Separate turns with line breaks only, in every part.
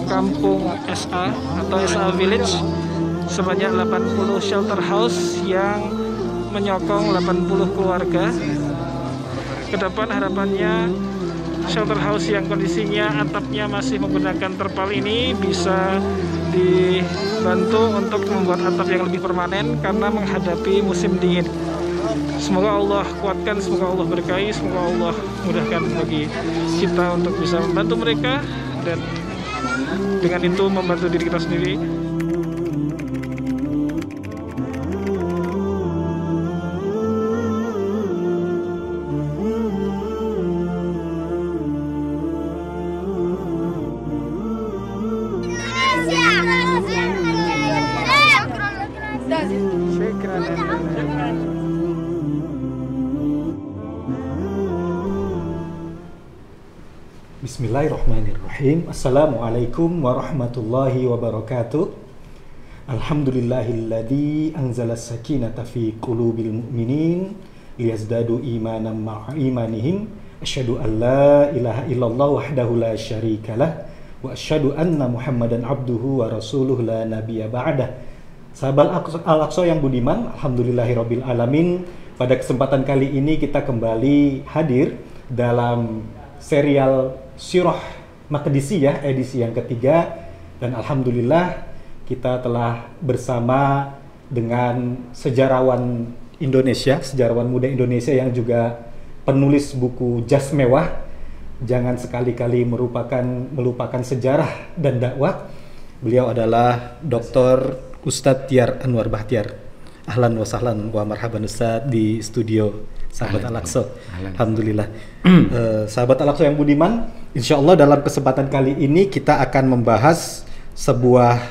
kampung SA atau SA Village sebanyak 80 shelter house yang menyokong 80 keluarga. Kedepan harapannya shelter house yang kondisinya atapnya masih menggunakan terpal ini bisa dibantu untuk membuat atap yang lebih permanen karena menghadapi musim dingin. Semoga Allah kuatkan, semoga Allah berkahi, semoga Allah mudahkan bagi kita untuk bisa membantu mereka dan dengan itu membantu diri kita sendiri.
Bismillahirrahmanirrahim. Assalamualaikum warahmatullahi wabarakatuh. Alhamdulillahilladzi anzala sakinata fi qulubil mu'minin liyazdadu imanan ma'a imanihim. Asyhadu an la ilaha illallah wahdahu la syarikalah wa asyhadu anna Muhammadan abduhu wa rasuluhu la nabiyya ba'dah. Sahabat Al-Aqsa yang budiman, alhamdulillahirabbil alamin. Pada kesempatan kali ini kita kembali hadir dalam serial Sirah Maqdisiyah edisi yang ketiga, dan alhamdulillah kita telah bersama dengan sejarawan Indonesia, sejarawan muda Indonesia yang juga penulis buku Jas Mewah, Jangan Sekali-Kali Melupakan Sejarah dan Dakwah. Beliau adalah Dr. Ustadz Tiar Anwar Bahtiar. Ahlan wa sahlan wa marhaban Ustadz di studio Sahabat Al-Aqsa. Alhamdulillah. Sahabat Al-Aqsa yang budiman, insya Allah dalam kesempatan kali ini kita akan membahas sebuah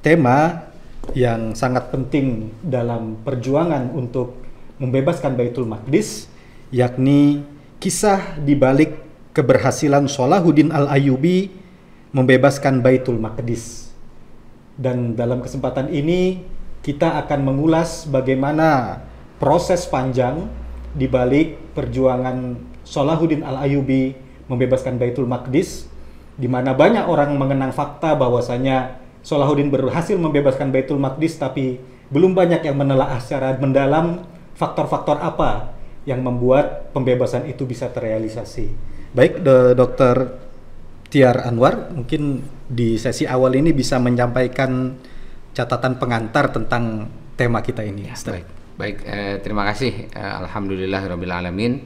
tema yang sangat penting dalam perjuangan untuk membebaskan Baitul Maqdis, yakni kisah di balik keberhasilan Salahuddin Al-Ayyubi membebaskan Baitul Maqdis. Dan dalam kesempatan ini kita akan mengulas bagaimana proses panjang di balik perjuangan Salahuddin Al-Ayyubi membebaskan Baitul Maqdis, di mana banyak orang mengenang fakta bahwasanya Salahuddin berhasil membebaskan Baitul Maqdis, tapi belum banyak yang menelaah secara mendalam faktor-faktor apa yang membuat pembebasan itu bisa terrealisasi. Baik, Dr. Tiar Anwar, mungkin di sesi awal ini bisa menyampaikan catatan pengantar tentang tema kita ini.
Baik, terima kasih. Alhamdulillahirabbil alamin.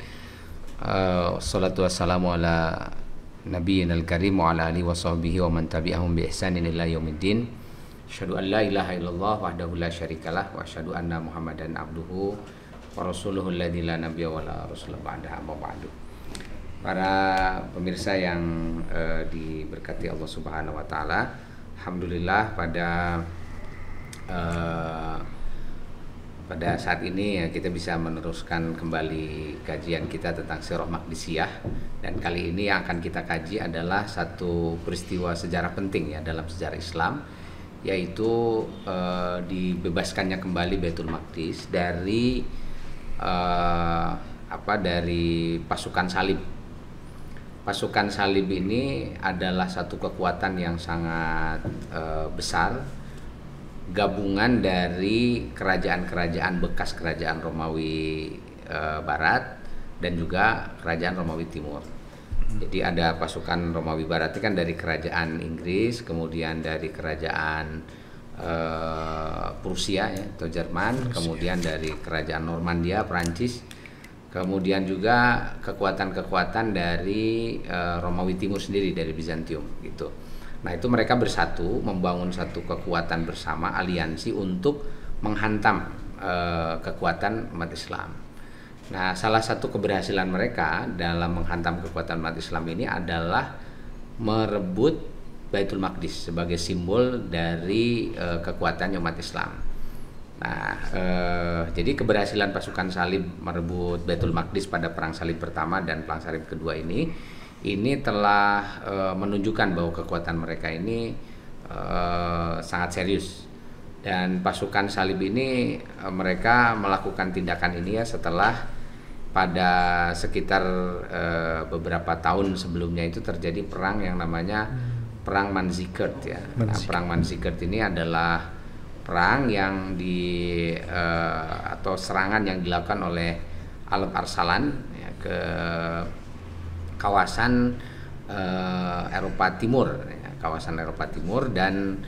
Wassalatu wassalamu ala nabiyyinal karim wa ala alihi washabbihi wa man tabi'ahum bi ihsanin ila yaumiddin. Asyhadu an la ilaha illallah wahdahu la syarikalah wa asyhadu anna Muhammadan abduhu wa rasuluhu alladzi la nabiyya wa la rasula ba'da, amma ba'du. Para pemirsa yang diberkati Allah Subhanahu wa taala, alhamdulillah pada saat ini ya, kita bisa meneruskan kembali kajian kita tentang Sirah Maqdisiyah, dan kali ini yang akan kita kaji adalah satu peristiwa sejarah penting ya dalam sejarah Islam, yaitu dibebaskannya kembali Baitul Maqdis dari pasukan salib. Pasukan salib ini adalah satu kekuatan yang sangat besar, gabungan dari kerajaan-kerajaan bekas kerajaan Romawi Barat dan juga kerajaan Romawi Timur. Jadi ada pasukan Romawi Barat itu kan dari kerajaan Inggris, kemudian dari kerajaan Prusia ya, atau Jerman, kemudian dari kerajaan Normandia, Prancis, kemudian juga kekuatan-kekuatan dari Romawi Timur sendiri, dari Bizantium gitu. Nah, itu mereka bersatu membangun satu kekuatan bersama, aliansi untuk menghantam kekuatan umat Islam. Nah, salah satu keberhasilan mereka dalam menghantam kekuatan umat Islam ini adalah merebut Baitul Maqdis sebagai simbol dari kekuatan umat Islam. Nah, jadi keberhasilan pasukan salib merebut Baitul Maqdis pada Perang Salib Pertama dan Perang Salib Kedua ini telah menunjukkan bahwa kekuatan mereka ini sangat serius, dan pasukan salib ini mereka melakukan tindakan ini ya setelah pada sekitar beberapa tahun sebelumnya itu terjadi perang yang namanya perang Manzikert ya. Nah, perang Manzikert ini adalah perang yang atau serangan yang dilakukan oleh Alp Arsalan ya, ke kawasan Eropa Timur, ya, kawasan Eropa Timur, dan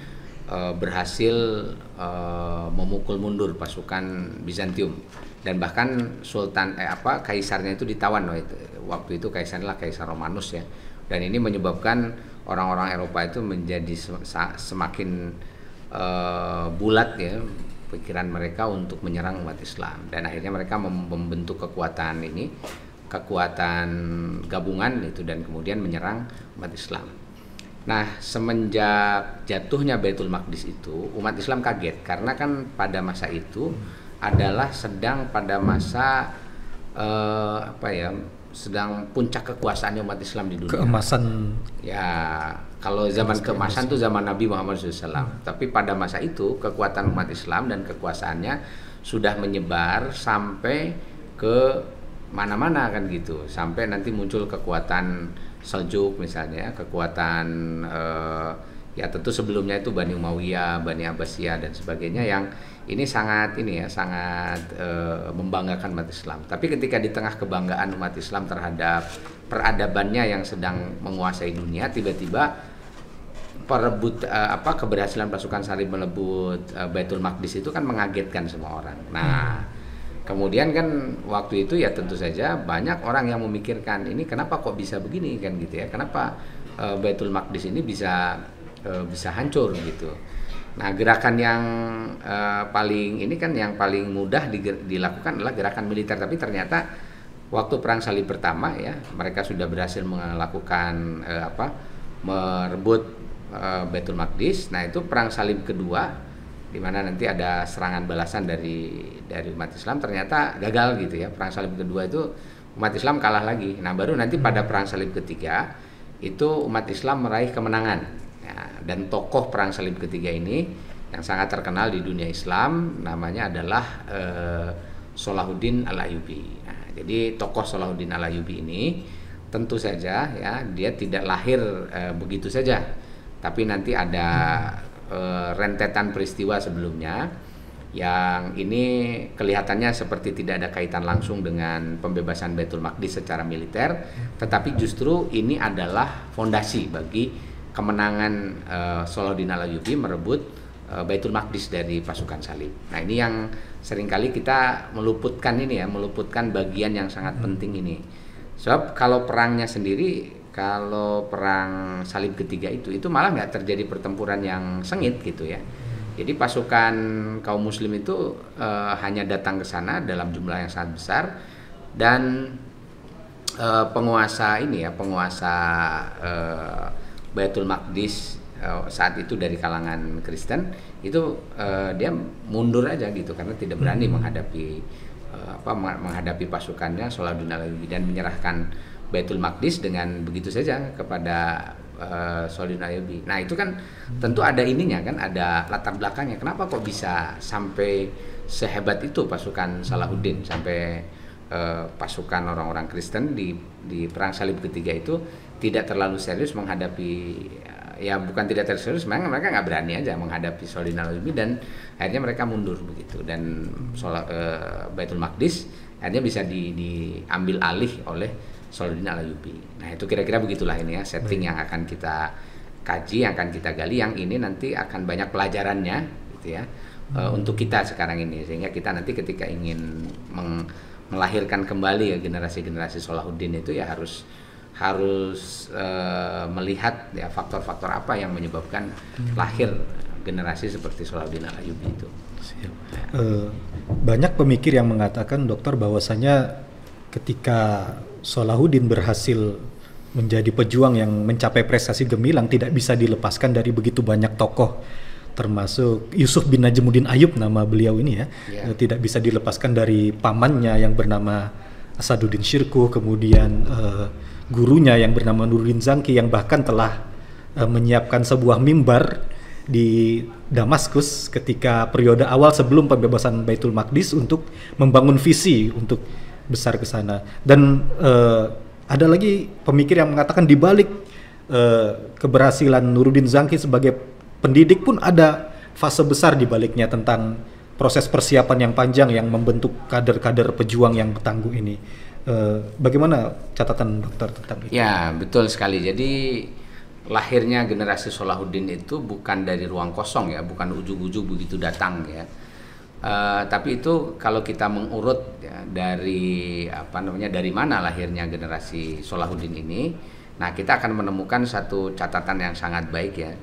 berhasil memukul mundur pasukan Bizantium, dan bahkan kaisarnya itu ditawan waktu itu. Kaisarnya Kaisar Romanus ya, dan ini menyebabkan orang-orang Eropa itu menjadi semakin bulat ya pikiran mereka untuk menyerang umat Islam, dan akhirnya mereka membentuk kekuatan gabungan itu, dan kemudian menyerang umat Islam. Nah, semenjak jatuhnya Baitul Maqdis itu, umat Islam kaget karena kan pada masa itu adalah sedang pada masa sedang puncak kekuasaannya umat Islam di dunia.
Keemasan.
Ya, kalau zaman keemasan itu zaman Nabi Muhammad SAW. Tapi pada masa itu kekuatan umat Islam dan kekuasaannya sudah menyebar sampai ke mana-mana kan gitu. Sampai nanti muncul kekuatan Seljuk misalnya, kekuatan ya tentu sebelumnya itu Bani Umayyah, Bani Abbasiyah dan sebagainya, yang ini sangat membanggakan umat Islam. Tapi ketika di tengah kebanggaan umat Islam terhadap peradabannya yang sedang menguasai dunia, tiba-tiba keberhasilan pasukan Salib melebut Baitul Maqdis itu kan mengagetkan semua orang. Nah, kemudian kan waktu itu ya tentu saja banyak orang yang memikirkan, ini kenapa kok bisa begini kan gitu ya? Kenapa Baitul Maqdis ini bisa hancur gitu. Nah, gerakan yang paling mudah dilakukan adalah gerakan militer. Tapi ternyata waktu perang Salib pertama ya, mereka sudah berhasil melakukan merebut Baitul Maqdis. Nah, itu perang Salib kedua, di mana nanti ada serangan balasan dari umat Islam, ternyata gagal gitu ya. Perang Salib kedua itu umat Islam kalah lagi. Nah, baru nanti pada perang Salib ketiga itu umat Islam meraih kemenangan. Ya, dan tokoh perang Salib ketiga ini yang sangat terkenal di dunia Islam namanya adalah Salahuddin Al-Ayyubi. Nah, jadi tokoh Salahuddin Al-Ayyubi ini tentu saja ya, dia tidak lahir begitu saja, tapi nanti ada rentetan peristiwa sebelumnya yang ini kelihatannya seperti tidak ada kaitan langsung dengan pembebasan Baitul Maqdis secara militer, tetapi justru ini adalah fondasi bagi kemenangan Salahuddin Al-Ayyubi merebut Baitul Maqdis dari pasukan Salib. Nah, ini yang seringkali kita meluputkan bagian yang sangat penting ini. Sebab kalau perangnya sendiri, kalau perang Salib ketiga itu malah nggak terjadi pertempuran yang sengit gitu ya. Jadi pasukan kaum muslim itu hanya datang ke sana dalam jumlah yang sangat besar, dan penguasa Baitul Maqdis saat itu dari kalangan Kristen itu dia mundur aja gitu karena tidak berani menghadapi pasukannya Salahuddin Al-Ayyubi, dan menyerahkan Baitul Maqdis dengan begitu saja kepada Salahuddin Al-Ayyubi. Nah, itu kan tentu ada ada latar belakangnya. Kenapa kok bisa sampai sehebat itu pasukan Salahuddin, sampai pasukan orang-orang Kristen di perang Salib ketiga itu tidak terlalu serius menghadapi, ya bukan tidak terlalu serius, memang mereka nggak berani aja menghadapi Salahuddin Al-Ayyubi, dan akhirnya mereka mundur begitu, dan Baitul Maqdis akhirnya bisa diambil alih oleh Salahuddin Al-Ayyubi. Nah, itu kira-kira begitulah ini ya setting yang akan kita kaji, yang akan kita gali, yang ini nanti akan banyak pelajarannya gitu ya untuk kita sekarang ini, sehingga kita nanti ketika ingin melahirkan kembali ya generasi-generasi Salahuddin itu ya harus melihat ya faktor-faktor apa yang menyebabkan lahir generasi seperti Salahuddin Al-Ayyubi itu.
Banyak pemikir yang mengatakan, dokter, bahwasanya ketika Salahuddin berhasil menjadi pejuang yang mencapai prestasi gemilang, tidak bisa dilepaskan dari begitu banyak tokoh, termasuk Yusuf bin Najmuddin Ayyub, nama beliau ini ya. Tidak bisa dilepaskan dari pamannya yang bernama Asaduddin Syirkuh, kemudian gurunya yang bernama Nuruddin Zanki, yang bahkan telah menyiapkan sebuah mimbar di Damaskus ketika periode awal sebelum pembebasan Baitul Maqdis untuk membangun visi untuk besar ke sana. Dan ada lagi pemikir yang mengatakan di balik keberhasilan Nuruddin Zangki sebagai pendidik pun ada fase besar di baliknya tentang proses persiapan yang panjang yang membentuk kader-kader pejuang yang tangguh ini. Bagaimana catatan dokter tentang itu?
Ya, betul sekali. Jadi lahirnya generasi Salahuddin itu bukan dari ruang kosong ya, bukan ujug-ujug begitu datang ya. Tapi itu kalau kita mengurut ya, dari dari mana lahirnya generasi Salahuddin ini, nah kita akan menemukan satu catatan yang sangat baik ya,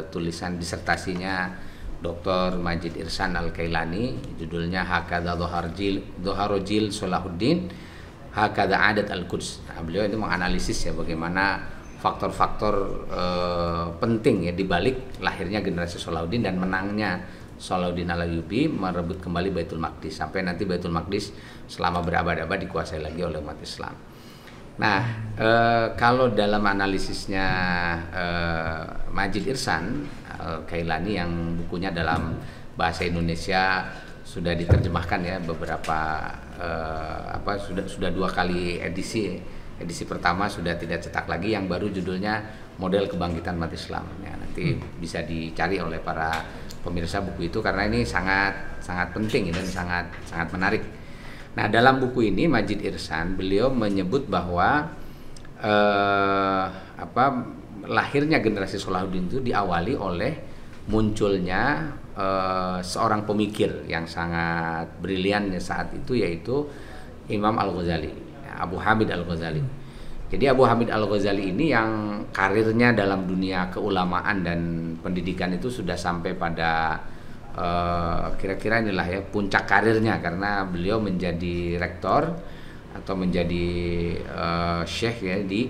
tulisan disertasinya Dr. Majid Ihsan Al-Kailani, judulnya Hakadha Dhoharojil Salahuddin Hakadha Adat Al-Quds. Nah, beliau itu menganalisis ya bagaimana faktor-faktor penting ya dibalik lahirnya generasi Salahuddin dan menangnya Salahuddin Al-Ayyubi merebut kembali Baitul Maqdis sampai nanti Baitul Maqdis selama berabad-abad dikuasai lagi oleh umat Islam. Nah, kalau dalam analisisnya Majid Ihsan Al-Kailani yang bukunya dalam bahasa Indonesia sudah diterjemahkan ya beberapa sudah 2 kali edisi. Edisi pertama sudah tidak cetak lagi, yang baru judulnya Model Kebangkitan Umat Islam. Ya, nanti bisa dicari oleh para pemirsa buku itu karena ini sangat penting dan sangat menarik. Nah, dalam buku ini Majid Ihsan beliau menyebut bahwa lahirnya generasi Salahuddin itu diawali oleh munculnya seorang pemikir yang sangat brilian saat itu, yaitu Imam Al-Ghazali, Abu Hamid Al-Ghazali. Jadi Abu Hamid Al-Ghazali ini yang karirnya dalam dunia keulamaan dan pendidikan itu sudah sampai pada kira-kira inilah ya puncak karirnya, karena beliau menjadi rektor atau menjadi syekh ya di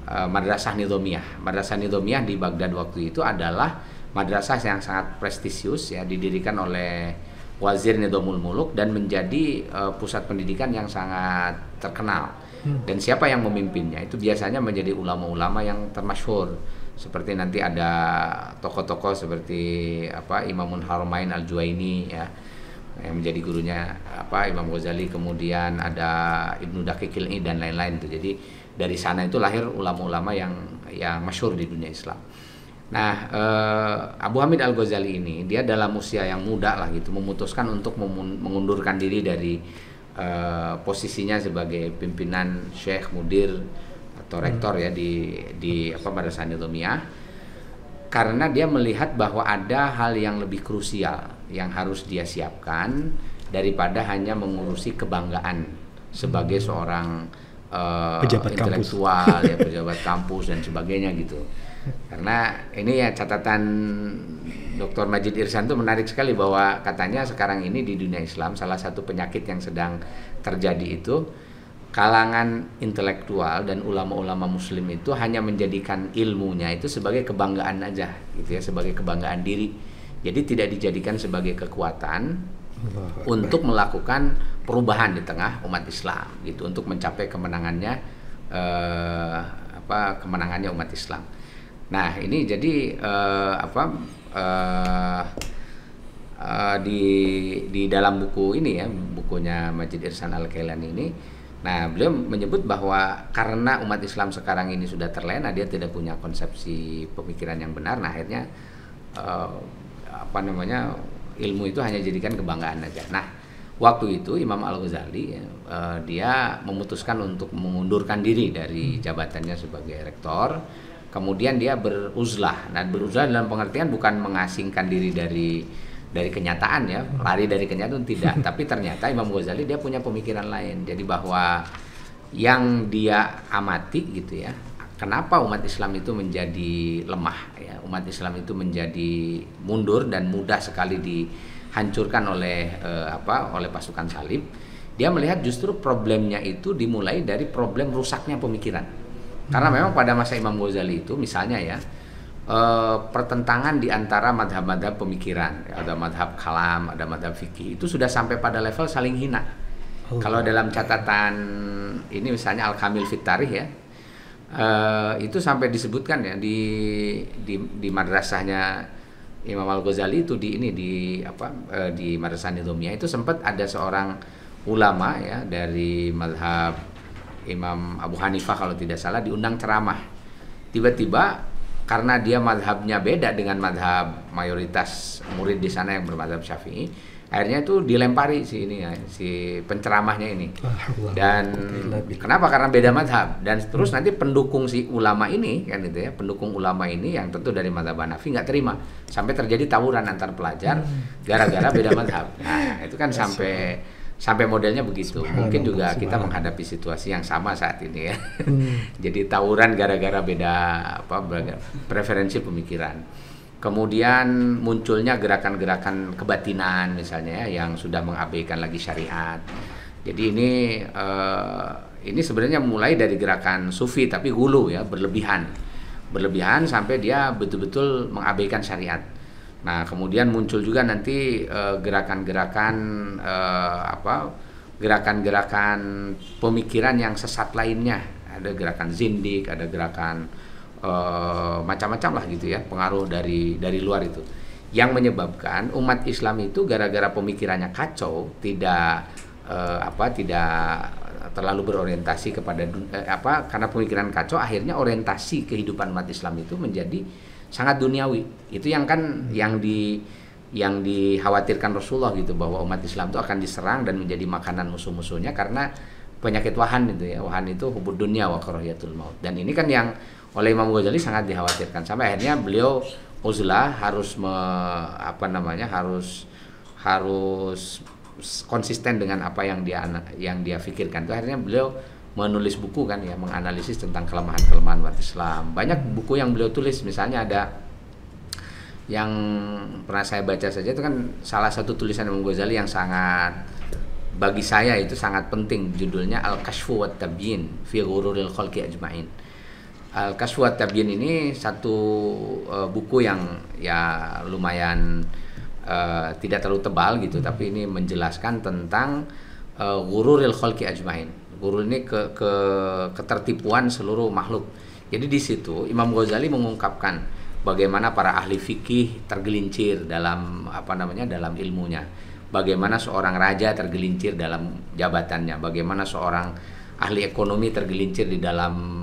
Madrasah Nizamiyah. Madrasah Nizamiyah di Baghdad waktu itu adalah madrasah yang sangat prestisius ya, didirikan oleh Wazir Nizamul Muluk dan menjadi pusat pendidikan yang sangat terkenal. Dan siapa yang memimpinnya itu biasanya menjadi ulama-ulama yang termasyhur. Seperti nanti ada tokoh-tokoh seperti Imamun Haramain Al-Juwaini ya, yang menjadi gurunya Imam Ghazali, kemudian ada Ibnu Daqiqil Id dan lain-lain itu. Jadi dari sana itu lahir ulama-ulama yang masyhur di dunia Islam. Nah, Abu Hamid Al-Ghazali ini dia dalam usia yang muda lah gitu memutuskan untuk mengundurkan diri dari posisinya sebagai pimpinan syekh, mudir atau rektor ya di Madrasah Nizamiyah, karena dia melihat bahwa ada hal yang lebih krusial yang harus dia siapkan daripada hanya mengurusi kebanggaan sebagai seorang
pejabat
intelektual ya, pejabat kampus dan sebagainya gitu. Karena ini ya catatan Dr. Majid Ihsan itu menarik sekali, bahwa katanya sekarang ini di dunia Islam salah satu penyakit yang sedang terjadi itu kalangan intelektual dan ulama-ulama muslim itu hanya menjadikan ilmunya itu sebagai kebanggaan aja gitu ya, sebagai kebanggaan diri. Jadi tidak dijadikan sebagai kekuatan untuk melakukan perubahan di tengah umat Islam gitu, untuk mencapai kemenangannya kemenangannya umat Islam. Nah, ini jadi di dalam buku ini ya, bukunya Majid Ihsan Al-Kailani ini, nah beliau menyebut bahwa karena umat Islam sekarang ini sudah terlena, dia tidak punya konsepsi pemikiran yang benar. Nah, akhirnya ilmu itu hanya jadikan kebanggaan aja. Nah, waktu itu Imam Al-Ghazali dia memutuskan untuk mengundurkan diri dari jabatannya sebagai rektor. Kemudian dia beruzlah. Nah, beruzlah dalam pengertian bukan mengasingkan diri dari kenyataan ya, lari dari kenyataan tidak. Tapi ternyata Imam Ghazali dia punya pemikiran lain. Jadi bahwa yang dia amati gitu ya, kenapa umat Islam itu menjadi lemah ya, umat Islam itu menjadi mundur dan mudah sekali dihancurkan oleh oleh pasukan salib. Dia melihat justru problemnya itu dimulai dari problem rusaknya pemikiran. Karena memang pada masa Imam Ghazali itu misalnya ya, pertentangan di antara madhab-madhab pemikiran, ada madhab kalam, ada madhab fikih, itu sudah sampai pada level saling hina. Kalau dalam catatan ini misalnya Al-Kamil Fit Tarikh ya, itu sampai disebutkan ya di madrasahnya Imam Al-Ghazali itu di Madrasah Nizamiyah itu sempat ada seorang ulama ya dari madhab Imam Abu Hanifah kalau tidak salah diundang ceramah tiba-tiba karena dia madhabnya beda dengan madhab mayoritas murid di sana yang bermadhab Syafi'i, akhirnya itu dilempari si penceramahnya ini. Dan kenapa? Karena beda madhab. Dan terus nanti pendukung si ulama ini kan gitu ya, pendukung ulama ini yang tentu dari madhab Hanafi nggak terima, sampai terjadi tawuran antar pelajar gara-gara beda madhab. Nah itu kan sampai modelnya begitu. Mungkin juga kita menghadapi situasi yang sama saat ini ya. Jadi tawuran gara-gara beda preferensi pemikiran. Kemudian munculnya gerakan-gerakan kebatinan misalnya ya, yang sudah mengabaikan lagi syariat. Jadi ini sebenarnya mulai dari gerakan sufi tapi hulu ya, berlebihan sampai dia betul-betul mengabaikan syariat. Nah kemudian muncul juga nanti gerakan-gerakan pemikiran yang sesat lainnya. Ada gerakan zindik, ada gerakan macam-macam lah gitu ya, pengaruh dari luar itu, yang menyebabkan umat Islam itu gara-gara pemikirannya kacau, tidak terlalu berorientasi kepada karena pemikiran kacau, akhirnya orientasi kehidupan umat Islam itu menjadi sangat duniawi. Itu yang dikhawatirkan Rasulullah gitu, bahwa umat Islam itu akan diserang dan menjadi makanan musuh-musuhnya karena penyakit wahan itu ya. Wahan itu hubud dunia wa karahiyatul maut. Dan ini kan yang oleh Imam Ghazali sangat dikhawatirkan, sampai akhirnya beliau uzlah harus konsisten dengan apa yang dia pikirkan. Itu akhirnya beliau menulis buku kan ya, menganalisis tentang kelemahan-kelemahan umat Islam. Banyak buku yang beliau tulis, misalnya ada yang pernah saya baca saja, itu kan salah satu tulisan Imam Ghazali yang sangat, bagi saya itu sangat penting, judulnya Al-Kashfu wa Tabyin fi Ghururil Khalqi Ajma'in. Al-Kashfu wa Tabyin ini satu buku yang ya lumayan tidak terlalu tebal gitu, tapi ini menjelaskan tentang Ghururil Khalqi Ajma'in. Ghurur ini ketertipuan seluruh makhluk. Jadi di situ Imam Ghazali mengungkapkan bagaimana para ahli fikih tergelincir dalam dalam ilmunya, bagaimana seorang raja tergelincir dalam jabatannya, bagaimana seorang ahli ekonomi tergelincir di dalam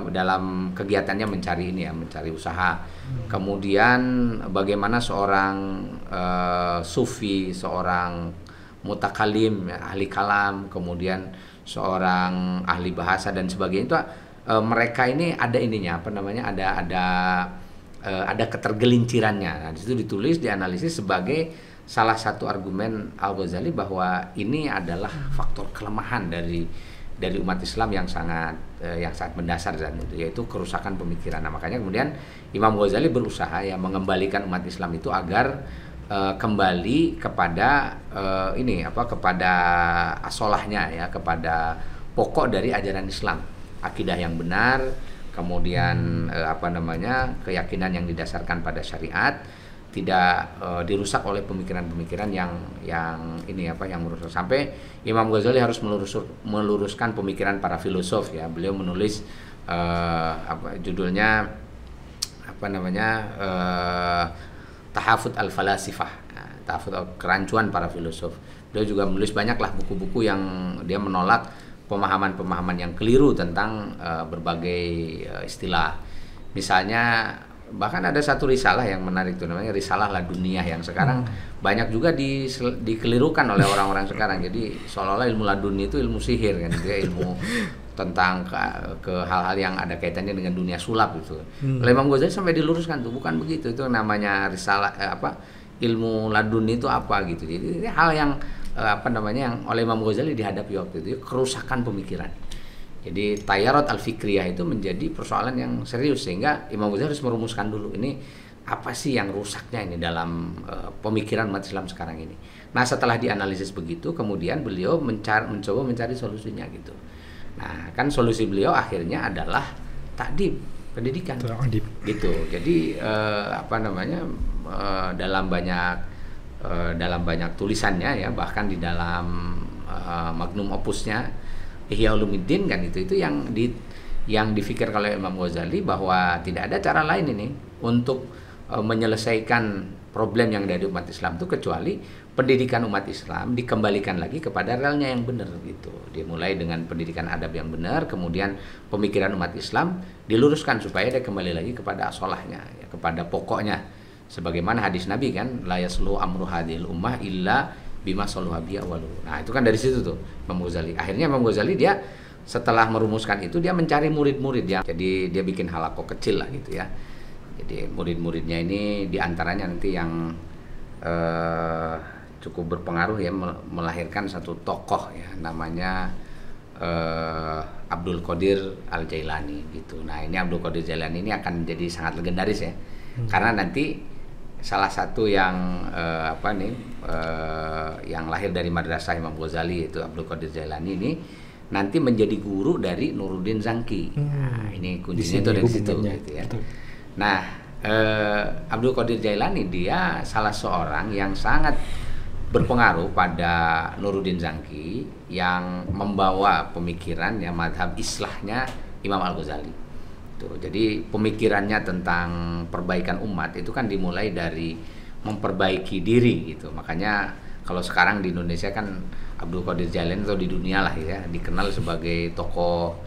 dalam kegiatannya mencari usaha. Kemudian bagaimana seorang sufi, seorang mutakalim, ahli kalam, kemudian seorang ahli bahasa dan sebagainya, itu mereka ini ada ada ketergelincirannya. Nah, di situ ditulis, dianalisis sebagai salah satu argumen Al-Ghazali bahwa ini adalah faktor kelemahan dari umat Islam yang sangat mendasar, dan itu yaitu kerusakan pemikiran. Nah, makanya kemudian Imam Ghazali berusaha ya mengembalikan umat Islam itu agar kembali kepada kepada asolahnya ya, kepada pokok dari ajaran Islam, akidah yang benar, kemudian keyakinan yang didasarkan pada syariat, tidak dirusak oleh pemikiran-pemikiran yang merusak. Sampai Imam Ghazali harus meluruskan pemikiran para filosof ya. Beliau menulis judulnya Tahafut al-Falasifah, kerancuan para filosof. Beliau juga menulis banyaklah buku-buku yang dia menolak pemahaman-pemahaman yang keliru tentang berbagai istilah. Misalnya bahkan ada satu risalah yang menarik tuh, namanya Risalah Laduniyah, yang sekarang banyak juga dikelirukan oleh orang-orang sekarang. Jadi seolah-olah ilmu laduni itu ilmu sihir kan, dia ilmu tentang ke hal-hal yang ada kaitannya dengan dunia sulap itu. Oleh Imam Ghazali sampai diluruskan tuh, bukan begitu, itu namanya risalah ilmu laduni itu apa gitu. Jadi ini hal yang yang oleh Imam Ghazali dihadapi waktu itu, kerusakan pemikiran. Jadi tayarat al-fikriyah itu menjadi persoalan yang serius, sehingga Imam Ghazali harus merumuskan dulu ini apa sih yang rusaknya ini dalam pemikiran umat Islam sekarang ini. Nah, setelah dianalisis begitu, kemudian beliau mencoba mencari solusinya gitu. Nah, kan solusi beliau akhirnya adalah takdib, pendidikan. Gitu. Jadi dalam banyak tulisannya ya, bahkan di dalam magnum opusnya Ihya Ulumuddin kan, itu yang difikirkan oleh Imam Ghazali bahwa tidak ada cara lain ini untuk menyelesaikan problem yang dari umat Islam itu kecuali pendidikan umat Islam dikembalikan lagi kepada relnya yang benar gitu. Dia mulai dengan pendidikan adab yang benar, kemudian pemikiran umat Islam diluruskan supaya dia kembali lagi kepada asolahnya, ya, kepada pokoknya. Sebagaimana hadis Nabi kan, la yasluhu amru hadhil ummah illa bima saluha bihi awalu. Nah, itu kan dari situ tuh Imam Ghazali. Akhirnya Imam Ghazali dia setelah merumuskan itu dia mencari murid-murid yang, jadi dia bikin halaqah kecil lah gitu ya. Jadi murid-muridnya ini diantaranya nanti yang cukup berpengaruh ya, melahirkan satu tokoh ya, namanya Abdul Qadir Al Jailani gitu. Nah, ini Abdul Qadir Jailani ini akan jadi sangat legendaris ya, karena nanti salah satu yang yang lahir dari madrasah Imam Ghazali itu Abdul Qadir Jailani ini nanti menjadi guru dari Nuruddin Zangki. Nah, ini kuncinya itu dari situ gitu ya. Nah, Abdul Qadir Jailani dia salah seorang yang sangat berpengaruh pada Nuruddin Zangki yang membawa pemikiran yang madhab islahnya Imam Al-Ghazali. Tuh, jadi pemikirannya tentang perbaikan umat itu kan dimulai dari memperbaiki diri gitu. Makanya kalau sekarang di Indonesia kan Abdul Qadir Jailani atau di dunia lah ya dikenal sebagai tokoh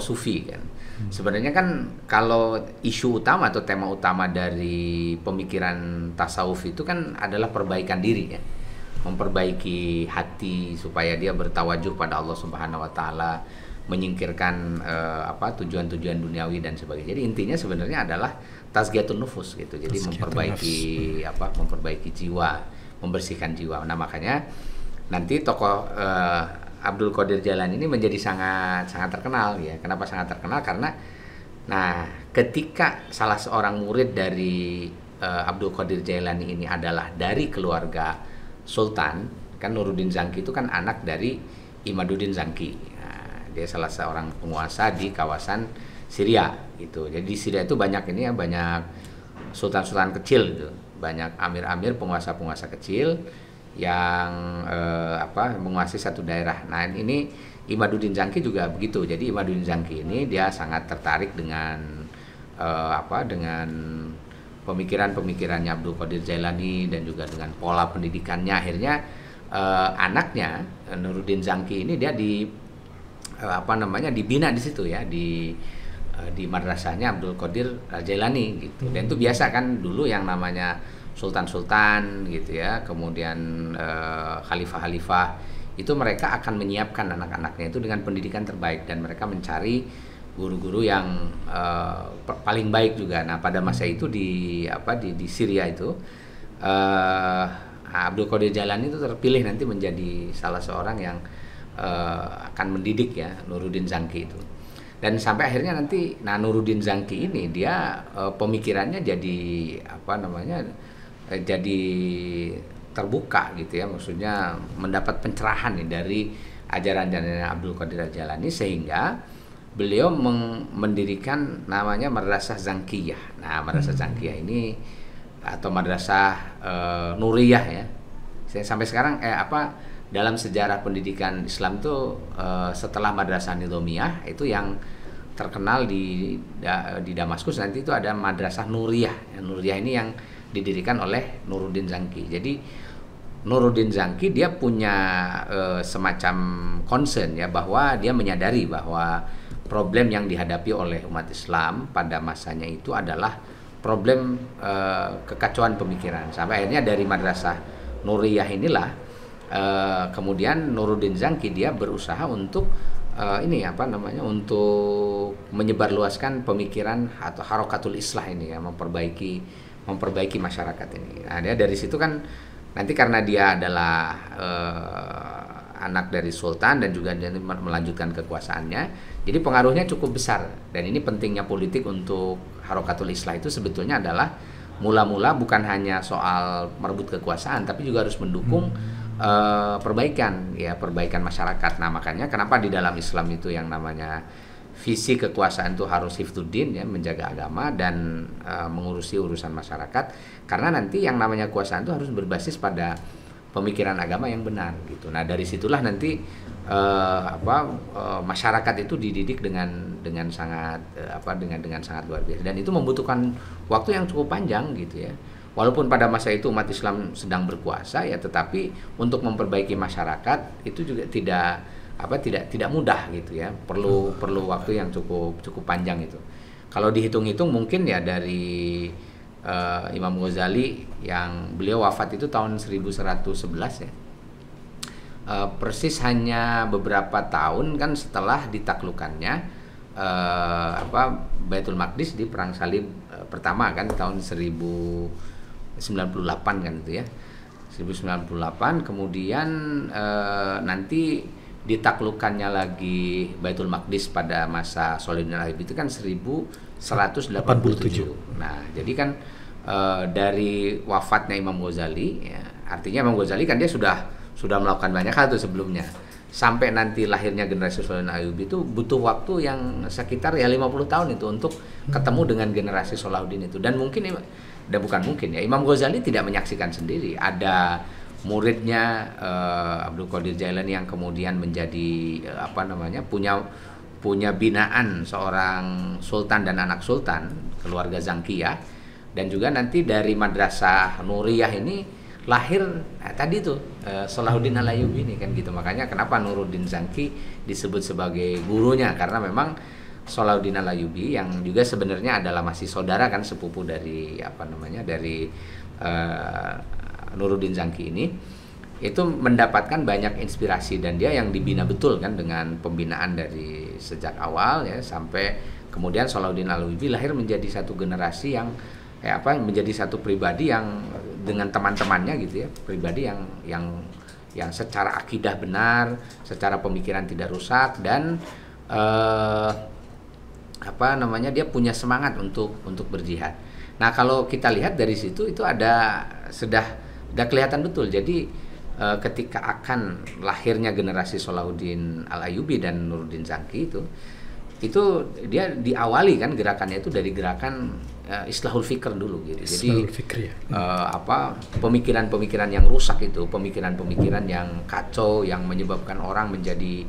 sufi kan. Sebenarnya kan kalau isu utama atau tema utama dari pemikiran tasawuf itu kan adalah perbaikan diri ya. Memperbaiki hati supaya dia bertawajuh pada Allah Subhanahu wa taala, menyingkirkan tujuan-tujuan duniawi dan sebagainya. Jadi intinya sebenarnya adalah tazkiyatun nufus gitu. Jadi memperbaiki jiwa, membersihkan jiwa. Nah, makanya nanti tokoh Abdul Qadir Jailani ini menjadi sangat terkenal ya. Kenapa sangat terkenal? Karena ketika salah seorang murid dari Abdul Qadir Jailani ini adalah dari keluarga Sultan, kan Nuruddin Zangki itu kan anak dari Imaduddin Zangki. Nah, dia salah seorang penguasa di kawasan Syria gitu. Jadi di Syria itu banyak sultan-sultan kecil gitu. Banyak amir-amir, penguasa-penguasa kecil yang menguasai satu daerah. Nah, ini Imaduddin Zangki juga begitu. Jadi Imaduddin Zangki ini dia sangat tertarik dengan dengan pemikirannya Abdul Qadir Jailani dan juga dengan pola pendidikannya. Akhirnya anaknya Nuruddin Zangki ini dia dibina di situ ya, di madrasahnya Abdul Qadir Jailani gitu. Dan itu biasa kan dulu yang namanya sultan-sultan gitu ya, kemudian khalifah-khalifah itu mereka akan menyiapkan anak-anaknya itu dengan pendidikan terbaik dan mereka mencari guru-guru yang paling baik juga. Nah, pada masa itu di Syria itu Abdul Qadir Jailani itu terpilih nanti menjadi salah seorang yang akan mendidik ya Nuruddin Zangki itu. Dan sampai akhirnya nanti Nuruddin Zangki ini dia pemikirannya jadi jadi terbuka gitu ya, maksudnya mendapat pencerahan nih dari ajaran-ajaran Abdul Qadir Jailani sehingga beliau mendirikan namanya Madrasah Zangkiyah. Nah, Madrasah Zangkiyah ini atau Madrasah Nuriyah ya. Sampai sekarang dalam sejarah pendidikan Islam tuh setelah Madrasah Nizamiyah itu yang terkenal di Damaskus nanti itu ada Madrasah Nuriyah. Nuriyah ini yang didirikan oleh Nuruddin Zangki. Jadi Nuruddin Zangki dia punya semacam concern ya, bahwa dia menyadari bahwa problem yang dihadapi oleh umat Islam pada masanya itu adalah problem kekacauan pemikiran. Sampai akhirnya dari Madrasah Nuriyah inilah kemudian Nuruddin Zangki dia berusaha untuk untuk menyebarluaskan pemikiran atau harokatul islah ini ya, memperbaiki masyarakat ini. Nah, dia dari situ kan nanti karena dia adalah anak dari sultan dan juga dia melanjutkan kekuasaannya, jadi pengaruhnya cukup besar. Dan ini pentingnya politik untuk harokatul islah itu sebetulnya adalah mula-mula bukan hanya soal merebut kekuasaan, tapi juga harus mendukung perbaikan masyarakat. Nah, makanya kenapa di dalam Islam itu yang namanya visi kekuasaan itu harus hifdzuddin ya, menjaga agama dan mengurusi urusan masyarakat, karena nanti yang namanya kekuasaan itu harus berbasis pada pemikiran agama yang benar gitu. Nah, dari situlah nanti masyarakat itu dididik dengan sangat sangat luar biasa, dan itu membutuhkan waktu yang cukup panjang gitu ya walaupun pada masa itu umat Islam sedang berkuasa ya, tetapi untuk memperbaiki masyarakat itu juga tidak mudah gitu ya, perlu waktu yang cukup panjang itu. Kalau dihitung-hitung mungkin ya dari Imam Ghazali yang beliau wafat itu tahun 1111 ya, persis hanya beberapa tahun kan setelah ditaklukkannya Baitul Maqdis di perang salib pertama kan tahun 1098 kan itu ya, 1098. Kemudian nanti ditaklukkannya lagi Baitul Maqdis pada masa Salahuddin Al-Ayyubi itu kan 1187. Nah, jadi kan dari wafatnya Imam Ghazali ya, artinya Imam Ghazali kan dia sudah melakukan banyak hal tuh sebelumnya. Sampai nanti lahirnya generasi Salahuddin Al-Ayyubi itu butuh waktu yang sekitar ya 50 tahun itu untuk ketemu dengan generasi Salahuddin itu. Dan Imam Ghazali tidak menyaksikan sendiri. Ada muridnya Abdul Qadir Jailani yang kemudian menjadi punya binaan seorang sultan dan anak sultan, keluarga Zangkiyah. Dan juga nanti dari Madrasah Nuriyah ini lahir tadi tuh Salahuddin Al-Ayyubi ini kan gitu. Makanya kenapa Nuruddin Zangki disebut sebagai gurunya, karena memang Salahuddin Al-Ayyubi yang juga sebenarnya adalah masih saudara kan, sepupu dari Nuruddin Zangki ini, itu mendapatkan banyak inspirasi, dan dia yang dibina betul kan dengan pembinaan dari sejak awal ya, sampai kemudian Salahuddin Al-Ayyubi lahir menjadi satu generasi yang menjadi satu pribadi yang dengan teman-temannya gitu ya, pribadi yang secara akidah benar, secara pemikiran tidak rusak, dan dia punya semangat untuk berjihad. Nah, kalau kita lihat dari situ itu sudah kelihatan betul. Jadi ketika akan lahirnya generasi Salahuddin Al-Ayyubi dan Nuruddin Zangki itu dia diawali kan gerakannya itu dari gerakan Islahul Fikr dulu gitu. Jadi pemikiran-pemikiran yang rusak itu, pemikiran-pemikiran yang kacau, yang menyebabkan orang menjadi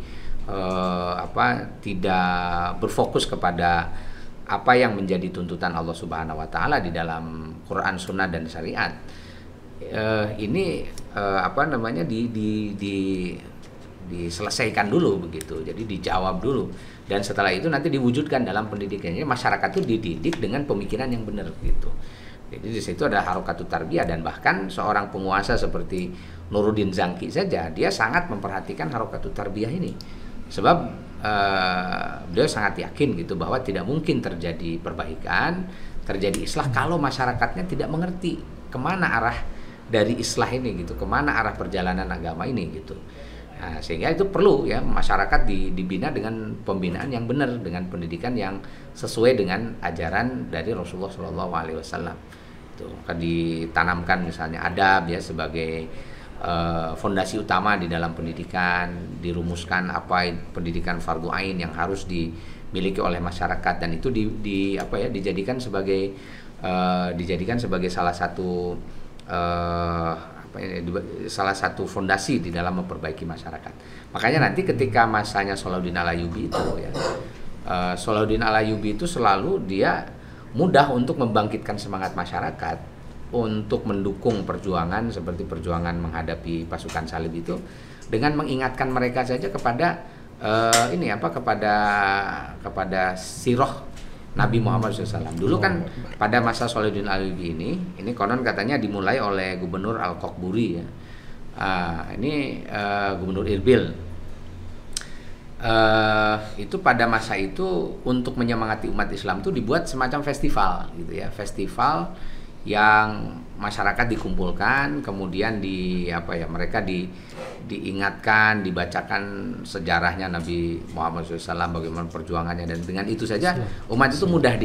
tidak berfokus kepada apa yang menjadi tuntutan Allah Subhanahu wa taala di dalam Quran, Sunnah dan syariat. Diselesaikan dulu begitu. Jadi dijawab dulu. Dan setelah itu nanti diwujudkan dalam pendidikannya. Masyarakat itu dididik dengan pemikiran yang benar gitu. Jadi di situ ada harokatut tarbiyah, dan bahkan seorang penguasa seperti Nuruddin Zangki saja dia sangat memperhatikan harokatut tarbiyah ini. Sebab beliau sangat yakin gitu bahwa tidak mungkin terjadi perbaikan, terjadi islah kalau masyarakatnya tidak mengerti kemana arah dari islah ini gitu, kemana arah perjalanan agama ini gitu. Nah, sehingga itu perlu ya masyarakat dibina dengan pembinaan yang benar, dengan pendidikan yang sesuai dengan ajaran dari Rasulullah SAW. Itu kan ditanamkan misalnya adab ya sebagai fondasi utama di dalam pendidikan, dirumuskan pendidikan fardu ain yang harus dimiliki oleh masyarakat, dan itu dijadikan sebagai salah satu fondasi di dalam memperbaiki masyarakat. Makanya nanti ketika masanya Salahuddin Al-Ayyubi itu ya, Salahuddin Al-Ayyubi itu selalu dia mudah untuk membangkitkan semangat masyarakat untuk mendukung perjuangan seperti perjuangan menghadapi pasukan salib itu, dengan mengingatkan mereka saja kepada kepada sirah Nabi Muhammad SAW. Dulu kan pada masa Salahuddin Al-Ayyubi ini konon katanya dimulai oleh Gubernur Al-Kokburi ya. Gubernur Irbil. Itu pada masa itu untuk menyemangati umat Islam itu dibuat semacam festival gitu ya. Festival yang masyarakat dikumpulkan, kemudian mereka diingatkan, dibacakan sejarahnya Nabi Muhammad SAW, bagaimana perjuangannya, dan dengan itu saja umat itu mudah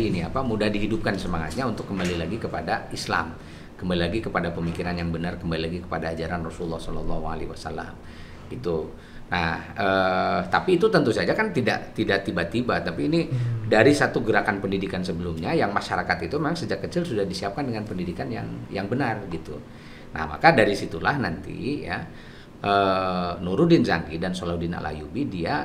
dihidupkan semangatnya untuk kembali lagi kepada Islam, kembali lagi kepada pemikiran yang benar, kembali lagi kepada ajaran Rasulullah SAW gitu. Nah, tapi itu tentu saja kan tidak tiba-tiba, tapi ini dari satu gerakan pendidikan sebelumnya yang masyarakat itu memang sejak kecil sudah disiapkan dengan pendidikan yang benar gitu. Nah, maka dari situlah nanti ya Nuruddin Zangki dan Salahuddin Al-Ayyubi dia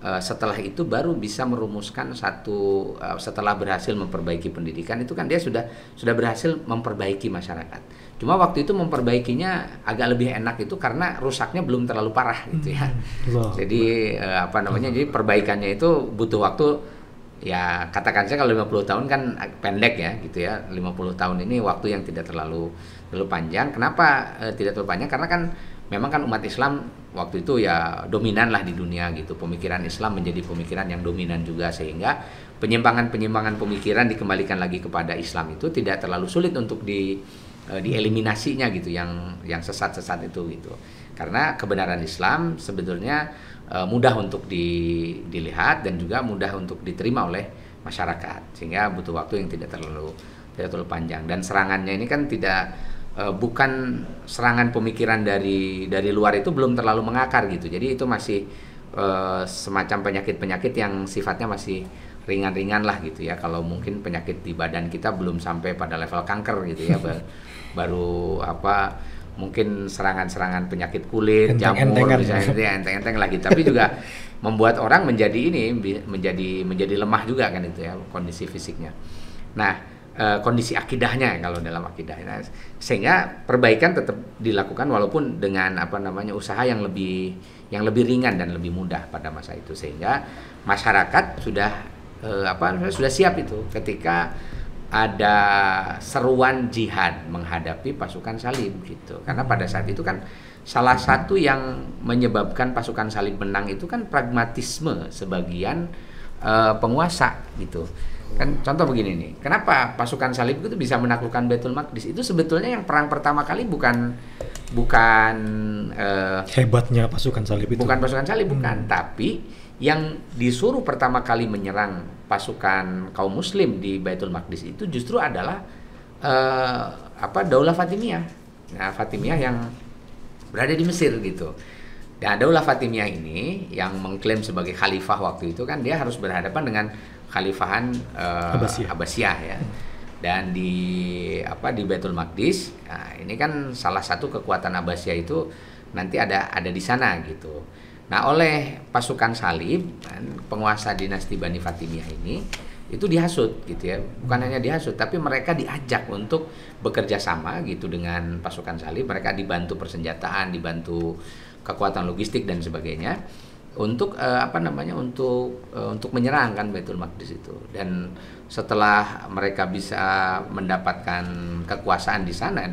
setelah itu baru bisa merumuskan satu setelah berhasil memperbaiki pendidikan itu kan dia sudah berhasil memperbaiki masyarakat. Cuma waktu itu memperbaikinya agak lebih enak itu karena rusaknya belum terlalu parah gitu ya. Jadi jadi perbaikannya itu butuh waktu, ya katakan saya kalau 50 tahun kan pendek ya gitu ya. 50 tahun ini waktu yang tidak terlalu panjang. Kenapa tidak terlalu panjang? Karena kan memang kan umat Islam waktu itu ya dominan lah di dunia gitu. Pemikiran Islam menjadi pemikiran yang dominan juga, sehingga penyimpangan pemikiran dikembalikan lagi kepada Islam itu tidak terlalu sulit untuk dieliminasinya gitu, yang sesat-sesat itu gitu. Karena kebenaran Islam sebetulnya mudah untuk dilihat dan juga mudah untuk diterima oleh masyarakat, sehingga butuh waktu yang tidak terlalu panjang. Dan serangannya ini kan bukan serangan pemikiran dari luar, itu belum terlalu mengakar gitu. Jadi itu masih semacam penyakit-penyakit yang sifatnya masih ringan-ringan lah gitu ya. Kalau mungkin penyakit di badan kita belum sampai pada level kanker gitu ya, baru mungkin serangan-serangan penyakit kulit, jamur misalnya itu ya, enteng-enteng lagi. Tapi juga membuat orang menjadi lemah juga kan itu ya, kondisi fisiknya. Nah, kondisi akidahnya kalau dalam akidah, sehingga perbaikan tetap dilakukan walaupun dengan usaha yang lebih ringan dan lebih mudah pada masa itu, sehingga masyarakat sudah siap itu ketika ada seruan jihad menghadapi pasukan salib gitu. Karena pada saat itu kan salah satu yang menyebabkan pasukan salib menang itu kan pragmatisme sebagian penguasa gitu. Kan contoh begini nih, kenapa pasukan salib itu bisa menaklukkan Baitul Maqdis? Itu sebetulnya yang perang pertama kali bukan
hebatnya pasukan salib itu.
Bukan pasukan salib, bukan, tapi yang disuruh pertama kali menyerang pasukan kaum muslim di Baitul Maqdis itu justru adalah Daulah Fatimiyah. Nah, Fatimiyah yang berada di Mesir gitu. Dan Daulah Fatimiyah ini yang mengklaim sebagai khalifah waktu itu kan dia harus berhadapan dengan khalifahan Abbasiyah ya. Dan di Baitul Maqdis, nah, ini kan salah satu kekuatan Abbasiyah itu nanti ada di sana gitu. Nah, oleh pasukan salib, penguasa dinasti Bani Fatimiyah ini itu dihasut gitu ya. Bukan hanya dihasut, tapi mereka diajak untuk bekerja sama gitu dengan pasukan salib. Mereka dibantu persenjataan, dibantu kekuatan logistik dan sebagainya untuk untuk menyerang kan Baitul Maqdis itu. Dan setelah mereka bisa mendapatkan kekuasaan di sana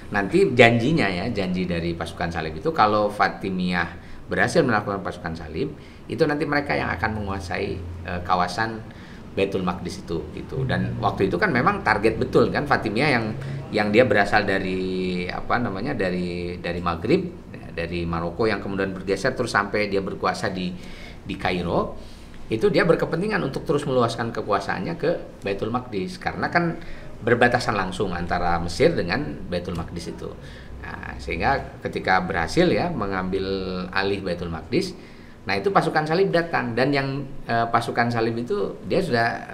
nanti janji dari pasukan salib itu kalau Fatimiyah berhasil melakukan pasukan salib itu nanti mereka yang akan menguasai kawasan Baitul Maqdis itu gitu. Dan waktu itu kan memang target betul kan Fatimiyah yang dia berasal dari dari Maghrib, dari Maroko, yang kemudian bergeser terus sampai dia berkuasa di Kairo. Itu dia berkepentingan untuk terus meluaskan kekuasaannya ke Baitul Maqdis karena kan berbatasan langsung antara Mesir dengan Baitul Maqdis itu. Nah, sehingga ketika berhasil ya mengambil alih Baitul Maqdis, nah itu pasukan salib datang, dan yang pasukan salib itu dia sudah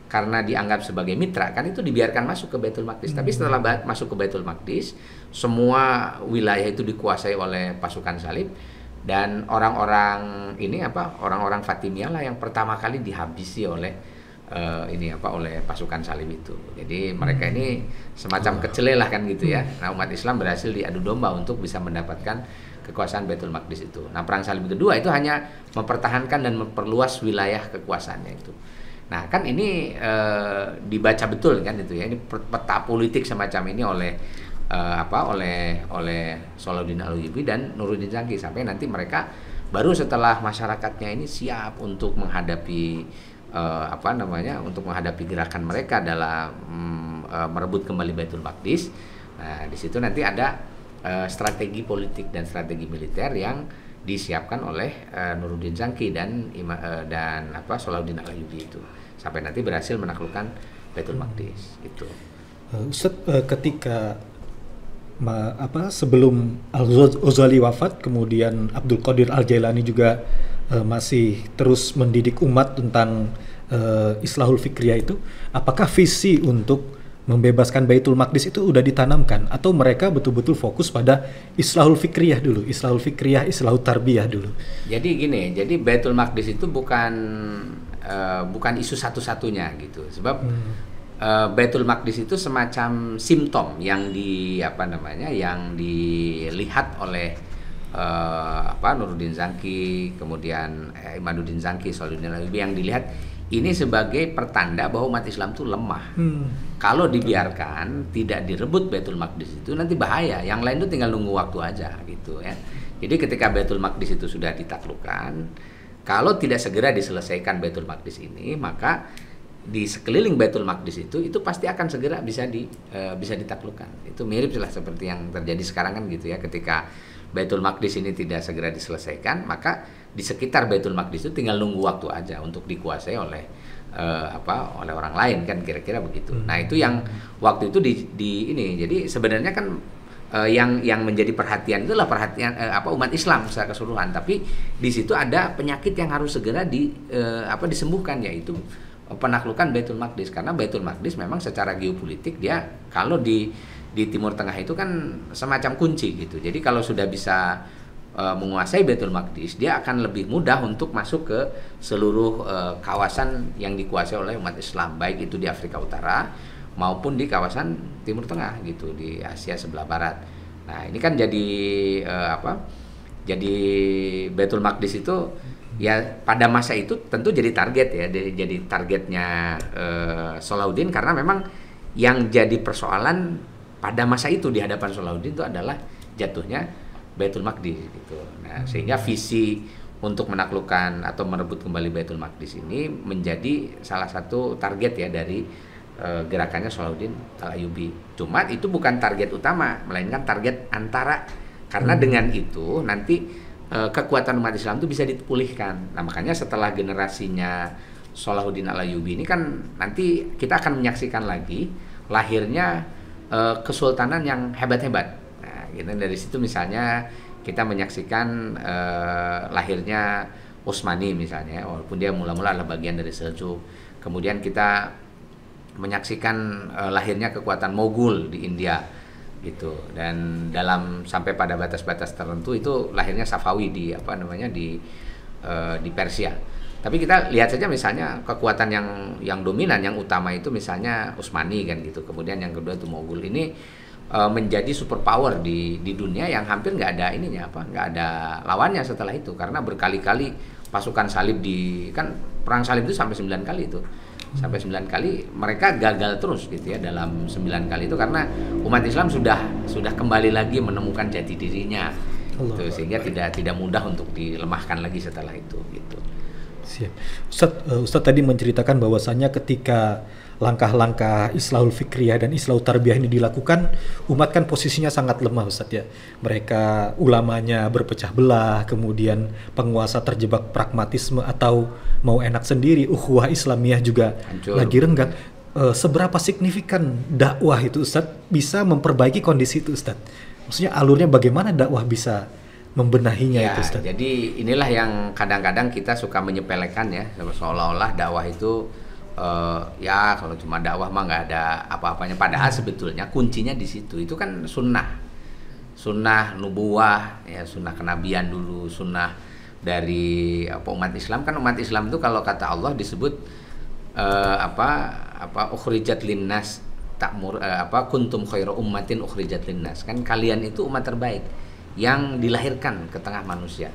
karena dianggap sebagai mitra kan itu dibiarkan masuk ke Baitul Maqdis. Tapi setelah masuk ke Baitul Maqdis, semua wilayah itu dikuasai oleh pasukan salib, dan orang-orang Fatimiyah lah yang pertama kali dihabisi oleh oleh pasukan salib itu. Jadi mereka ini semacam kecele lah kan gitu ya. Nah, umat Islam berhasil diadu domba untuk bisa mendapatkan kekuasaan Baitul Maqdis itu. Nah, perang salib kedua itu hanya mempertahankan dan memperluas wilayah kekuasaannya itu. Nah, kan ini dibaca betul kan itu ya. Ini peta politik semacam ini oleh Salahuddin Al-Ayyubi dan Nuruddin Zangki, sampai nanti mereka baru setelah masyarakatnya ini siap untuk menghadapi untuk menghadapi gerakan mereka dalam merebut kembali Baitul Maqdis. Nah, di situ nanti ada strategi politik dan strategi militer yang disiapkan oleh Nuruddin Zangki dan Salahuddin Al-Ayyubi itu, sampai nanti berhasil menaklukkan Baitul Maqdis itu.
Ustaz, ketika sebelum Al-Ghazali wafat, kemudian Abdul Qadir Al-Jailani juga masih terus mendidik umat tentang Islahul Fikriyah itu, apakah visi untuk membebaskan Baitul Maqdis itu udah ditanamkan, atau mereka betul-betul fokus pada islahul fikriyah dulu, islahul tarbiyah dulu?
Jadi gini, jadi Baitul Maqdis itu bukan isu satu-satunya gitu, sebab Baitul Maqdis itu semacam simptom yang yang dilihat oleh Nuruddin Zanki, kemudian Imaduddin Zanki, Salahuddin Ayyubi, yang dilihat ini sebagai pertanda bahwa umat Islam itu lemah. Kalau dibiarkan tidak direbut Baitul Maqdis itu nanti bahaya. Yang lain itu tinggal nunggu waktu aja gitu ya. Jadi ketika Baitul Maqdis itu sudah ditaklukkan, kalau tidak segera diselesaikan Baitul Maqdis ini, maka di sekeliling Baitul Maqdis itu pasti akan segera bisa ditaklukkan. Itu mirip lah seperti yang terjadi sekarang kan gitu ya. Ketika Baitul Maqdis ini tidak segera diselesaikan, maka di sekitar Baitul Maqdis itu tinggal nunggu waktu aja untuk dikuasai oleh oleh orang lain kan, kira-kira begitu. Nah, itu yang waktu itu di ini. Jadi sebenarnya kan yang menjadi perhatian itulah perhatian umat Islam secara keseluruhan, tapi di situ ada penyakit yang harus segera disembuhkan, yaitu penaklukan Baitul Maqdis. Karena Baitul Maqdis memang secara geopolitik dia kalau di Timur Tengah itu kan semacam kunci gitu. Jadi kalau sudah bisa menguasai Baitul Maqdis, dia akan lebih mudah untuk masuk ke seluruh kawasan yang dikuasai oleh umat Islam, baik itu di Afrika Utara maupun di kawasan Timur Tengah gitu, di Asia sebelah barat. Nah, ini kan jadi jadi Baitul Maqdis itu ya pada masa itu tentu jadi target ya, jadi targetnya Salahuddin, karena memang yang jadi persoalan pada masa itu di hadapan Salahuddin itu adalah jatuhnya Baitul Maqdis gitu. Nah, sehingga visi untuk menaklukkan atau merebut kembali Baitul Maqdis ini menjadi salah satu target ya dari gerakannya Salahuddin Al-Ayyubi. Cuma itu bukan target utama, melainkan target antara, karena dengan itu nanti kekuatan umat Islam itu bisa dipulihkan. Nah, makanya setelah generasinya Salahuddin Al-Ayyubi ini kan nanti kita akan menyaksikan lagi lahirnya kesultanan yang hebat-hebat. Nah, gitu. Dari situ misalnya kita menyaksikan lahirnya Utsmani misalnya, walaupun dia mula-mula adalah bagian dari Seljuk. Kemudian kita menyaksikan lahirnya kekuatan Moghul di India gitu, dan dalam sampai pada batas-batas tertentu itu lahirnya Safawi di di Persia. Tapi kita lihat saja misalnya kekuatan yang dominan, yang utama itu misalnya Utsmani kan gitu. Kemudian yang kedua itu Moghul. Ini menjadi superpower di dunia yang hampir nggak ada nggak ada lawannya setelah itu, karena berkali-kali pasukan salib kan perang salib itu sampai 9 kali itu. Sampai 9 kali mereka gagal terus gitu ya dalam 9 kali itu, karena umat Islam sudah kembali lagi menemukan jati dirinya. Gitu, sehingga tidak mudah untuk dilemahkan lagi setelah itu gitu.
Siap. Ustadz tadi menceritakan bahwasannya ketika langkah-langkah islahul fikriyah dan islahul tarbiyah ini dilakukan, umat kan posisinya sangat lemah Ustadz ya. Mereka ulamanya berpecah belah, kemudian penguasa terjebak pragmatisme atau mau enak sendiri, ukhuwah Islamiyah juga hancur, lagi renggang. Seberapa signifikan dakwah itu Ustadz bisa memperbaiki kondisi itu Ustadz? Maksudnya alurnya bagaimana dakwah bisa membenahinya
ya,
itu Ustaz?
Jadi inilah yang kadang-kadang kita suka menyepelekan ya, seolah-olah dakwah itu ya kalau cuma dakwah mah nggak ada apa-apanya. Padahal sebetulnya kuncinya di situ. Itu kan sunnah nubuwah ya, sunnah kenabian dulu, sunnah dari umat Islam. Kan umat Islam itu kalau kata Allah disebut ukhrijat linnas ta'mur kuntum khairu ummatin ukhrijat linnas. Kan kalian itu umat terbaik yang dilahirkan ke tengah manusia.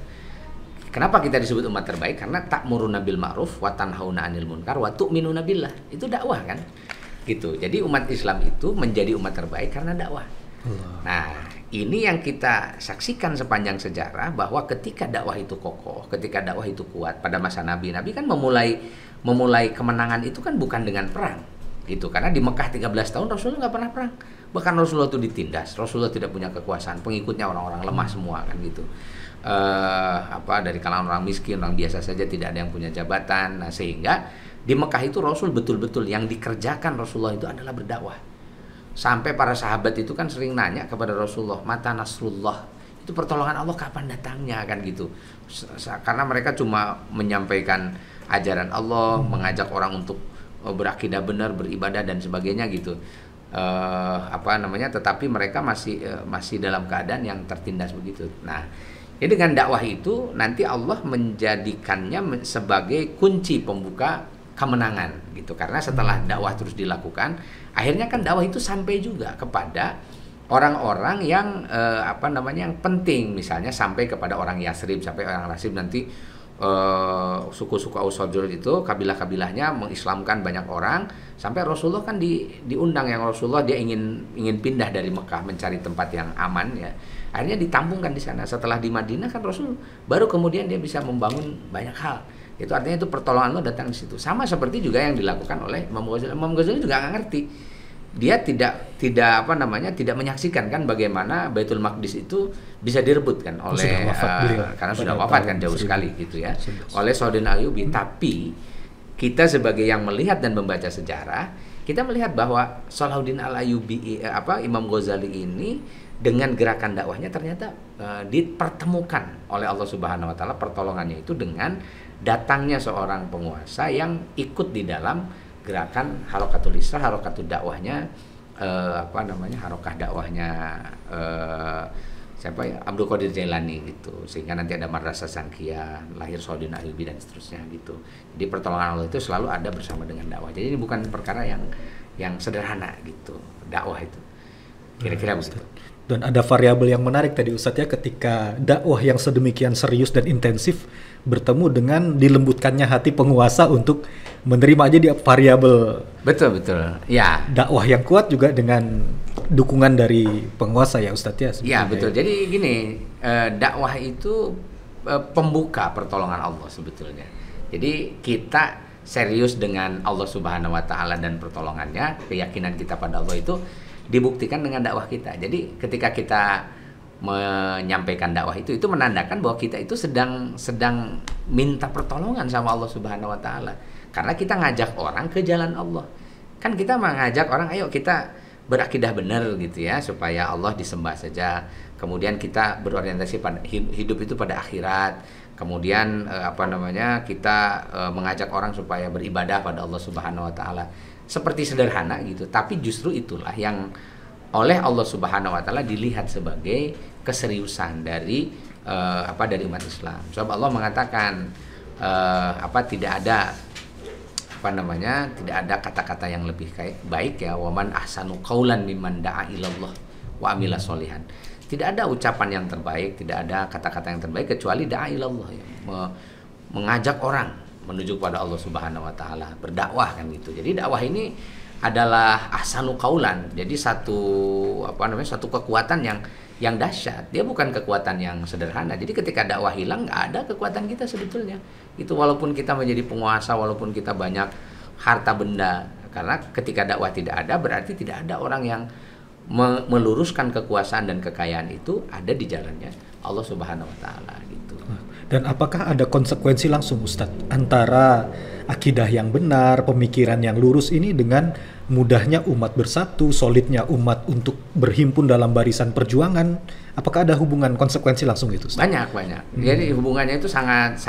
Kenapa kita disebut umat terbaik? Karena ta'muruna bil ma'ruf wa tanhauna 'anil munkar wa tu'minuna billah. Itu dakwah kan? Gitu. Jadi umat Islam itu menjadi umat terbaik karena dakwah. Nah, ini yang kita saksikan sepanjang sejarah, bahwa ketika dakwah itu kokoh, ketika dakwah itu kuat pada masa Nabi kan memulai kemenangan itu kan bukan dengan perang. Gitu. Karena di Mekah 13 tahun Rasulullah nggak pernah perang. Bahkan Rasulullah itu ditindas, Rasulullah tidak punya kekuasaan, pengikutnya orang-orang lemah semua kan gitu. Dari kalangan orang miskin, orang biasa saja, tidak ada yang punya jabatan. Nah, sehingga di Mekah itu Rasul betul-betul yang dikerjakan Rasulullah itu adalah berdakwah. Sampai para sahabat itu kan sering nanya kepada Rasulullah, mata nasrullah, itu pertolongan Allah kapan datangnya kan gitu. Karena mereka cuma menyampaikan ajaran Allah, mengajak orang untuk berakidah benar, beribadah dan sebagainya gitu. tetapi mereka masih dalam keadaan yang tertindas begitu. Nah, jadi dengan dakwah itu nanti Allah menjadikannya sebagai kunci pembuka kemenangan gitu. Karena setelah dakwah terus dilakukan, akhirnya kan dakwah itu sampai juga kepada orang-orang yang yang penting, misalnya sampai kepada orang Yasrib, sampai orang Yasrib nanti suku-suku Aus-Khazraj itu kabilah-kabilahnya mengislamkan banyak orang, sampai Rasulullah kan diundang, yang Rasulullah dia ingin pindah dari Mekah mencari tempat yang aman ya. Akhirnya ditampungkan di sana. Setelah di Madinah kan Rasul baru kemudian dia bisa membangun banyak hal. Itu artinya itu pertolongan Allah datang di situ. Sama seperti juga yang dilakukan oleh Imam Ghazali. Imam Ghazali juga nggak ngerti. Dia tidak menyaksikan kan bagaimana Baitul Maqdis itu bisa direbut kan oleh karena sudah wafat kan jauh sekali gitu ya, oleh Salahuddin Ayyubi. Tapi kita sebagai yang melihat dan membaca sejarah, kita melihat bahwa Salahuddin Al-Ayyubi Imam Ghazali ini dengan gerakan dakwahnya ternyata dipertemukan oleh Allah Subhanahu wa taala pertolongannya itu dengan datangnya seorang penguasa yang ikut di dalam gerakan Harokatul Islah, harokatul dakwahnya harokah dakwahnya Abdul Qadir Jailani gitu, sehingga nanti ada Madrasah Sangkia, lahir Salahuddin Ayyubi dan seterusnya gitu. Jadi pertolongan Allah itu selalu ada bersama dengan dakwah. Jadi ini bukan perkara yang sederhana gitu, dakwah itu. Kira-kira begitu.
Dan ada variabel yang menarik tadi Ustadz ya, ketika dakwah yang sedemikian serius dan intensif bertemu dengan dilembutkannya hati penguasa untuk menerima aja dia variabel.
Betul ya.
Dakwah yang kuat juga dengan dukungan dari penguasa ya Ustadz ya.
Iya betul. Jadi gini, dakwah itu pembuka pertolongan Allah sebetulnya. Jadi kita serius dengan Allah Subhanahu wa taala dan pertolongannya, keyakinan kita pada Allah itu dibuktikan dengan dakwah kita. Jadi ketika kita menyampaikan dakwah itu menandakan bahwa kita itu sedang minta pertolongan sama Allah Subhanahu wa taala. Karena kita ngajak orang ke jalan Allah. Kan kita mengajak orang, ayo kita berakidah benar gitu ya, supaya Allah disembah saja. Kemudian kita berorientasi pada hidup itu pada akhirat. Kemudian kita mengajak orang supaya beribadah pada Allah Subhanahu wa taala. Seperti sederhana gitu, tapi justru itulah yang oleh Allah Subhanahu wa taala dilihat sebagai keseriusan dari umat Islam. Sebab Allah mengatakan tidak ada kata-kata yang lebih baik ya, waman ahsanu qaulan mimman da'a ilallah wa amila sholihan. Tidak ada ucapan yang terbaik, tidak ada kata-kata yang terbaik kecuali da'a ilallah ya, mengajak orang menuju kepada Allah Subhanahu wa taala, berdakwah kan gitu. Jadi dakwah ini adalah ahsanu qaulan. Jadi satu kekuatan yang dahsyat. Dia bukan kekuatan yang sederhana. Jadi ketika dakwah hilang, nggak ada kekuatan kita sebetulnya. Itu walaupun kita menjadi penguasa, walaupun kita banyak harta benda. Karena ketika dakwah tidak ada, berarti tidak ada orang yang meluruskan kekuasaan dan kekayaan itu ada di jalannya Allah Subhanahu wa taala gitu.
Dan apakah ada konsekuensi langsung Ustadz antara akidah yang benar, pemikiran yang lurus ini dengan mudahnya umat bersatu, solidnya umat untuk berhimpun dalam barisan perjuangan? Apakah ada hubungan konsekuensi langsung itu Ustadz?
Banyak. Jadi hubungannya itu sangat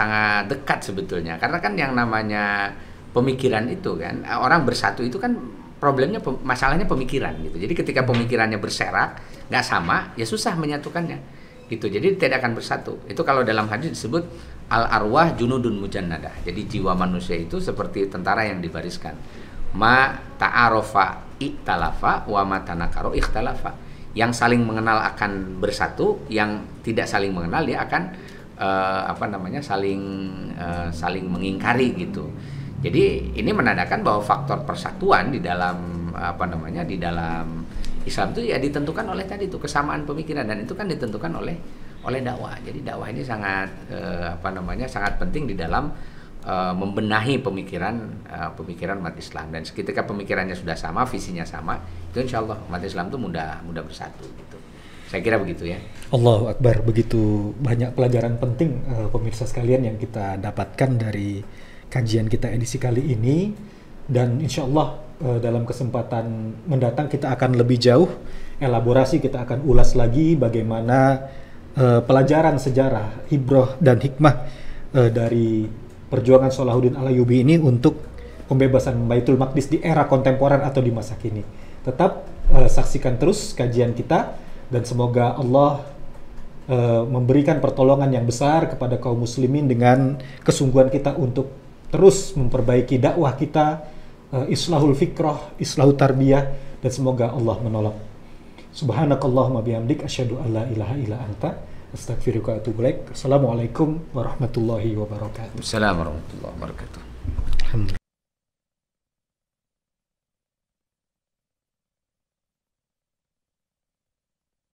dekat sebetulnya. Karena kan yang namanya pemikiran itu kan, orang bersatu itu kan problemnya, masalahnya pemikiran gitu. Jadi ketika pemikirannya berserak, nggak sama, ya susah menyatukannya gitu. Jadi tidak akan bersatu. Itu kalau dalam hadis disebut al-arwah junudun mujannadah. Jadi jiwa manusia itu seperti tentara yang dibariskan. Ma ta'arofa iktalafa wa ma tanakaro ikhtalafa. Yang saling mengenal akan bersatu, yang tidak saling mengenal dia akan saling mengingkari gitu. Jadi ini menandakan bahwa faktor persatuan di dalam di dalam Islam itu ya ditentukan oleh tadi itu kesamaan pemikiran, dan itu kan ditentukan oleh dakwah. Jadi dakwah ini sangat sangat penting di dalam membenahi pemikiran umat Islam. Dan ketika pemikirannya sudah sama, visinya sama, itu insya Allah umat Islam itu mudah bersatu gitu. Saya kira begitu ya.
Allahu Akbar, begitu banyak pelajaran penting pemirsa sekalian yang kita dapatkan dari kajian kita edisi kali ini. Dan insya Allah dalam kesempatan mendatang kita akan lebih jauh elaborasi, kita akan ulas lagi bagaimana pelajaran sejarah, ibrah dan hikmah dari perjuangan Salahuddin Al-Ayyubi ini untuk pembebasan Baitul Maqdis di era kontemporer atau di masa kini. Tetap saksikan terus kajian kita, dan semoga Allah memberikan pertolongan yang besar kepada kaum muslimin dengan kesungguhan kita untuk terus memperbaiki dakwah kita, islahul fikrah, islahul tarbiyah, dan semoga Allah menolong. Subhanakallahumma bihamdik asyhadu an la ilaha illa anta astaghfiruka wa atubu ilaik. Assalamualaikum warahmatullahi wabarakatuh.
Assalamualaikum warahmatullahi wabarakatuh.
Alhamdulillah.